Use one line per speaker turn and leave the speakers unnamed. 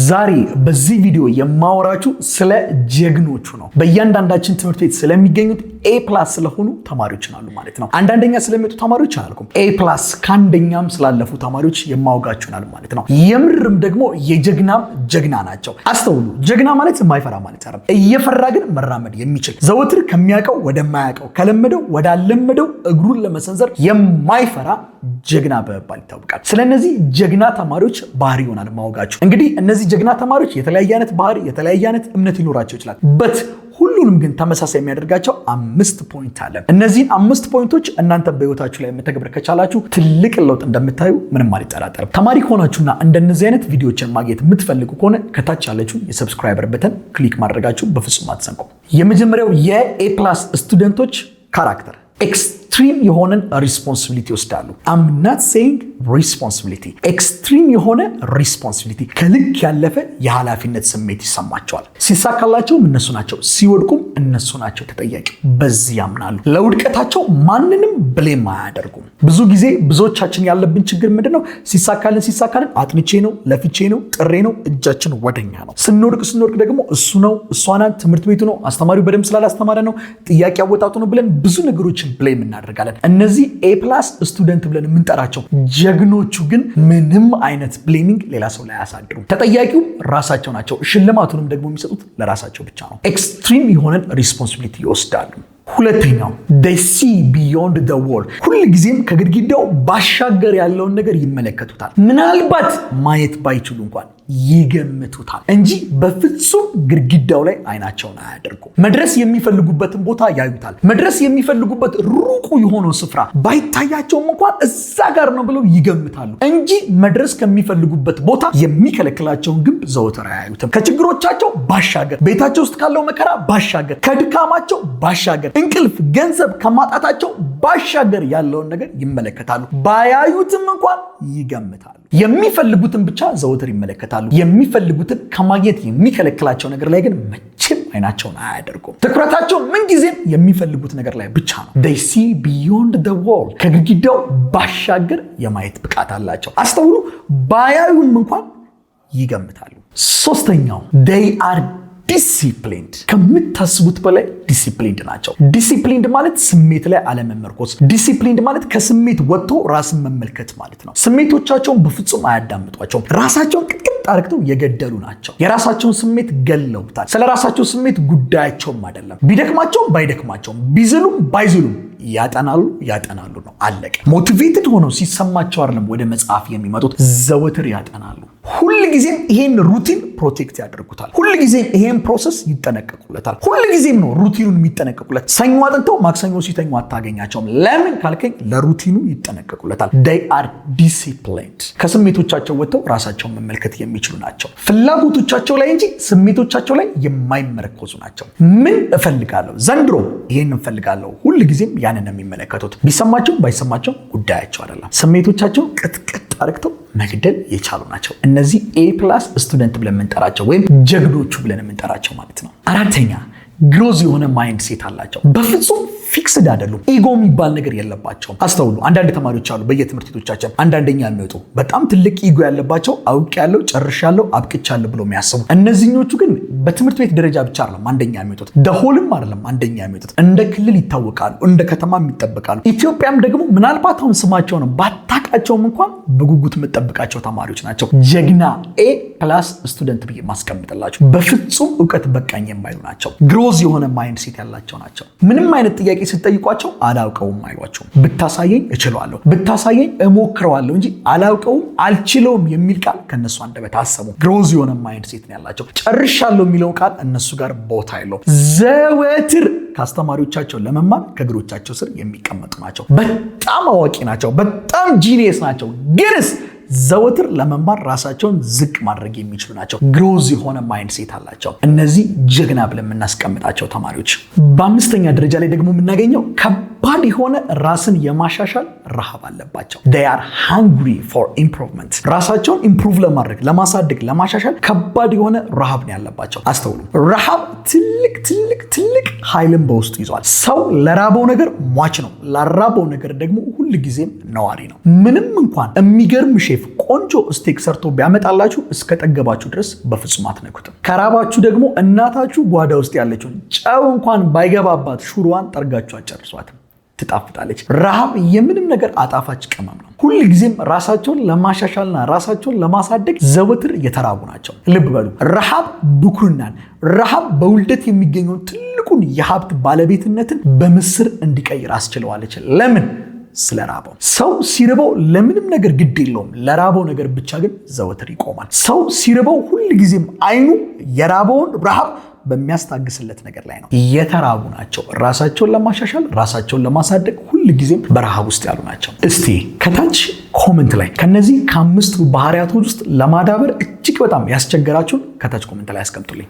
ዛሬ በዚህ ቪዲዮ የማወራችሁ ስለ ጀግኖቹ ነው። በእያንዳንዳችን ትምህርት ቤት ስለሚገኙት A+ ስለሆኑ ተማሪዎች አሉ ማለት ነው። አንዳንደኛ ስለሚወጡ ተማሪዎች አላልኩም። A+ ከአንደኛም ስላለፉ ተማሪዎች የማወጋችሁ ናል ማለት ነው። የምርም ደግሞ የጀግናም ጀግና ናቸው። አስተውሉ። ጀግና ማለት የማይፈራ ማለት አይደለም። እየፈራ ግን መራመድ የሚችል ዘወትር ከሚያውቀው ወደማያውቀው ከለመደው ወዳልለመደው እግሩን ለመሰንዘር የማይፈራ ጀግና በመባል ይታወቃል። ስለነዚህ ጀግና ተማሪዎች ባህሪ ይሆናል ማወጋችሁ። እንግዲህ እነዚህ ጀግና ተማሪዎች የተለያየ አይነት ባህሪ የተለያየ አይነት እምነት ሊኖራቸው ይችላል። ሁሉንም ግን ተመሳሳይ የሚያደርጋቸው 5 ፖይንት አለ። እነዚህን 5 ፖይንቶች እናንተ በህይወታችሁ ላይ መተግበር ከቻላችሁ ትልቅ ለውጥ እንደምታዩ ምንም አልጠራጠርም። ተማሪ ከሆናችሁና እንደነዚህ አይነት ቪዲዮዎችን ማግኘት የምትፈልጉ ከሆነ ከታች ያለችው የሰብስክራይበር በተን ክሊክ ማድረጋችሁ በፍጹም አትዘንጉ። የመጀመሪያው የA+ ስቱደንቶች ካራክተር ኤክስትሪም የሆነን ሪስፖንሲቢሊቲ ይወስዳሉ። I'm not saying responsibility ኤክስትሪም የሆነ ሪስፖንሲቢሊቲ ከልክ ያለፈ የኃላፊነት ስሜት ይሰማቸዋል። ሲሳካላቸውም እነሱ ናቸው፣ ሲወድቁም እነሱ ናቸው ተጠያቂ። በዚህ ያምናሉ። ለውድቀታቸው ማንንም ብሌም አያደርጉም። ብዙ ጊዜ ብዙዎቻችን ያለብን ችግር ምንድነው? ሲሳካልን አጥንቼ ነው፣ ለፍቼ ነው፣ ጥሬ ነው፣ እጃችን ወደኛ ነው። ስንወድቅ ደግሞ እሱ ነው፣ እሷ ናት፣ ትምህርት ቤቱ ነው፣ አስተማሪው በደንብ ስላላስተማረ ነው፣ ጥያቄ አወጣጡ ነው ብለን ብዙ ነገሮችን ብሌም እናደርጋለን። እነዚህ A+ ስቱደንት ብለን የምንጠራቸው ጀግኖቹ ግን ምንም አይነት ብሌሚንግ ሌላ ሰው ላይ አያሳድሩም። ተጠያቂው ራሳቸው ናቸው። ሽልማቱንም ደግሞ የሚሰጡት ለራሳቸው ብቻ ነው። ኤክስትሪም የሆነን ሪስፖንሲቢሊቲ ይወስዳሉ። ሁለተኛው they see beyond the wall ሁል ጊዜም ከግድግዳው ባሻገር ያለውን ነገር ይመለከቱታል። ምናልባት ማየት ባይችሉ እንኳን ይገምቱታል እንጂ በፍጹም ግድግዳው ላይ አይናቸውን አያደርጉም። መድረስ የሚፈልጉበትን ቦታ ያዩታል። መድረስ የሚፈልጉበት ሩቁ የሆነው ስፍራ ባይታያቸውም እንኳን እዛ ጋር ነው ብለው ይገምታሉ እንጂ መድረስ ከሚፈልጉበት ቦታ የሚከለክላቸውን ግንብ ዘወትር አያዩትም። ከችግሮቻቸው ባሻገር፣ ቤታቸው ውስጥ ካለው መከራ ባሻገር፣ ከድካማቸው ባሻገር፣ እንቅልፍ፣ ገንዘብ ከማጣታቸው ባሻገር ያለውን ነገር ይመለከታሉ። ባያዩትም እንኳን ይገምታሉ። የሚፈልጉትን ብቻ ዘወትር ይመለከታሉ። የሚፈልጉትን ከማግኘት የሚከለክላቸው ነገር ላይ ግን መቼም አይናቸውን አያደርጉም። ትኩረታቸው ምንጊዜም የሚፈልጉት ነገር ላይ ብቻ ነው። they see beyond the wall ከግድግዳው ባሻገር የማየት ብቃት አላቸው። አስተውሉ። ባያዩም እንኳን ይገምታሉ። ሶስተኛው they are ዲሲፕሊንድ ከምታስቡት በላይ ዲሲፕሊንድ ናቸው። ዲሲፕሊንድ ማለት ስሜት ላይ አለመመርኮዝ። ዲሲፕሊንድ ማለት ከስሜት ወጥቶ ራስን መመልከት ማለት ነው። ስሜቶቻቸውን በፍጹም አያዳምጧቸውም። ራሳቸውን ቅጥቅጥ አርግተው የገደሉ ናቸው። የራሳቸውን ስሜት ገለውታል። ስለ ራሳቸው ስሜት ጉዳያቸውም አይደለም። ቢደክማቸውም ባይደክማቸውም ቢዝሉም ባይዝሉም ያጠናሉ ነው። አለቀ። ሞቲቬትድ ሆነው ሲሰማቸው አይደለም ወደ መጽሐፍ የሚመጡት፣ ዘወትር ያጠናሉ። ሁልጊዜም ይሄን ሩቲን ፕሮቴክት ያደርጉታል። ሁልጊዜም ይሄን ፕሮሰስ ይጠነቀቁለታል። ሁልጊዜም ነው ሩቲኑን የሚጠነቀቁለት። ሰኞ አጥንተው ማክሰኞ ሲተኙ አታገኛቸውም። ለምን ካልከኝ ለሩቲኑ ይጠነቀቁለታል። they are disciplined ከስሜቶቻቸው ወጥተው ራሳቸውን መመልከት የሚችሉ ናቸው። ፍላጎቶቻቸው ላይ እንጂ ስሜቶቻቸው ላይ የማይመረኮዙ ናቸው። ምን እፈልጋለሁ ዘንድሮ ይሄን እፈልጋለሁ፣ ሁልጊዜም ያንን የሚመለከቱት። ቢሰማቸው ባይሰማቸው ጉዳያቸው አይደለም። ስሜቶቻቸው ቅጥቅጥ አርግተው መግደል የቻሉ ናቸው። እነዚህ A+ ስቱደንት ብለን የምንጠራቸው ወይም ጀግኖቹ ብለን የምንጠራቸው ማለት ነው። አራተኛ ግሮዝ የሆነ ማይንድ ሴት አላቸው። በፍጹም ፊክስድ አይደሉም። ኢጎ የሚባል ነገር የለባቸውም። አስተውሉ። አንዳንድ ተማሪዎች አሉ በየትምህርት ቤቶቻችን አንዳንደኛ የሚወጡ በጣም ትልቅ ኢጎ ያለባቸው፣ አውቄያለሁ፣ ጨርሻለሁ፣ አብቅቻለሁ ብሎ የሚያስቡ። እነዚህኞቹ ግን በትምህርት ቤት ደረጃ ብቻ አይደለም አንደኛ የሚወጡት፣ ደሆልም አይደለም አንደኛ የሚወጡት፣ እንደ ክልል ይታወቃሉ፣ እንደ ከተማም ይጠበቃሉ። ኢትዮጵያም ደግሞ ምናልባት አሁን ስማቸውን ባታውቃቸውም እንኳን በጉጉት የምጠብቃቸው ተማሪዎች ናቸው። ጀግና A+ ስቱደንት ብዬ ማስቀምጥላቸው በፍጹም እውቀት በቃኝ የማይሉ ናቸው። ግሮዝ የሆነ ማይንድ ሴት ያላቸው ናቸው። ምንም አይነት ጥያቄ ስትጠይቋቸው አላውቀውም አይሏቸውም። ብታሳየኝ እችለዋለሁ፣ ብታሳየኝ እሞክረዋለሁ እንጂ አላውቀውም አልችለውም የሚል ቃል ከነሱ አንደበት አሰሙ። ግሮዝ የሆነ ማይንድ ሴት ነው ያላቸው። ጨርሻለሁ የሚለው ቃል እነሱ ጋር ቦታ የለውም። ዘወትር ከአስተማሪዎቻቸው ለመማር ከእግሮቻቸው ስር የሚቀመጡ ናቸው። በጣም አዋቂ ናቸው። በጣም ጂኒየስ ናቸው። ግንስ ዘወትር ለመማር ራሳቸውን ዝቅ ማድረግ የሚችሉ ናቸው። ግሮዝ የሆነ ማይንድ ሴት አላቸው። እነዚህ ጀግና ብለን የምናስቀምጣቸው ተማሪዎች። በአምስተኛ ደረጃ ላይ ደግሞ የምናገኘው ከባድ የሆነ ራስን የማሻሻል ረሃብ አለባቸው። they are hungry for improvement ራሳቸውን ኢምፕሩቭ ለማድረግ ለማሳደግ ለማሻሻል ከባድ የሆነ ረሃብ ነው ያለባቸው። አስተውሉ። ረሃብ ትልቅ ኃይልን በውስጡ ይዟል። ሰው ለራበው ነገር ሟች ነው፣ ለራበው ነገር ደግሞ ሁልጊዜም ነዋሪ ነው። ምንም እንኳን የሚገርም ሼፍ ቆንጆ ስቴክ ሰርቶ ቢያመጣላችሁ እስከ ጠገባችሁ ድረስ በፍጹም አትነኩትም። ከራባችሁ ደግሞ እናታችሁ ጓዳ ውስጥ ያለችውን ጨው እንኳን ባይገባባት ሹሮዋን ጠርጋችሁ አጨርሷትም። ትጣፍጣለች። ረሃብ የምንም ነገር አጣፋጭ ቅመም ነው። ሁል ጊዜም ራሳቸውን ለማሻሻልና ራሳቸውን ለማሳደግ ዘወትር የተራቡ ናቸው። ልብ በሉ፣ ረሃብ ብኩርናን፣ ረሃብ በውልደት የሚገኘውን ትልቁን የሀብት ባለቤትነትን በምስር እንዲቀይር አስችለዋለች። ለምን? ስለራበው። ሰው ሲርበው ለምንም ነገር ግድ የለውም፣ ለራበው ነገር ብቻ ግን ዘወትር ይቆማል። ሰው ሲርበው ሁል ጊዜም አይኑ የራበውን ረሃብ በሚያስታግስለት ነገር ላይ ነው። የተራቡ ናቸው። ራሳቸውን ለማሻሻል ራሳቸውን ለማሳደግ ሁል ጊዜም በረሃብ ውስጥ ያሉ ናቸው። እስቲ ከታች ኮመንት ላይ ከነዚህ ከ5 ባህሪያቶች ውስጥ ለማዳበር እጅግ በጣም ያስቸገራችሁን ከታች ኮመንት ላይ አስቀምጡልኝ።